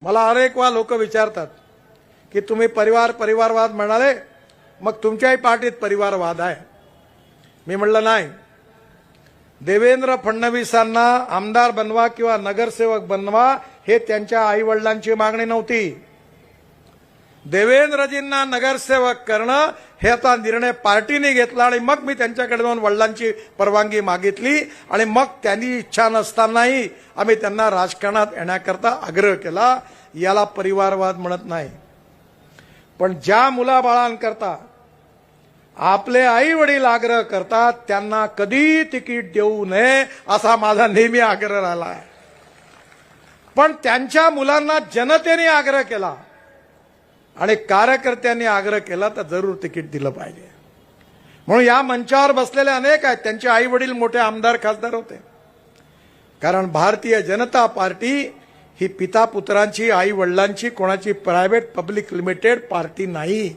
मला अनेक वेळा लोक विचारतात की तुम्ही परिवारवाद म्हणाले, मग तुमच्याही पार्टीत परिवारवाद आहे. मी म्हणलं नाही. देवेंद्र फडणवीसांना आमदार बनवा किंवा नगरसेवक बनवा हे त्यांच्या आईवडिलांची मागणी नव्हती. देवेंद्रजींना नगरसेवक करणं ह्याचा निर्णय पार्टीने घेतला आणि मग मी त्यांच्याकडे जाऊन वडिलांची परवानगी मागितली आणि मग त्यांनी इच्छा नसतानाही आम्ही त्यांना राजकारणात येण्याकरता आग्रह केला. याला परिवारवाद म्हणत नाही. पण ज्या मुलाबाळांकरता आपले आई वडील आग्रह करतात त्यांना कधी तिकीट देऊ नये असा माझा नेहमी आग्रह राहिला आहे. पण त्यांच्या मुलांना जनतेने आग्रह केला आणि कार्यकर्त्यांनी आग्रह केला तर जरूर तिकीट दिलं पाहिजे. म्हणून या मंचावर बसलेले अनेक आहेत, त्यांचे आई वडील मोठे आमदार खासदार होते. कारण भारतीय जनता पार्टी ही पिता पुत्रांची आई वडिलांची कोणाची प्रायव्हेट पब्लिक लिमिटेड पार्टी नाही.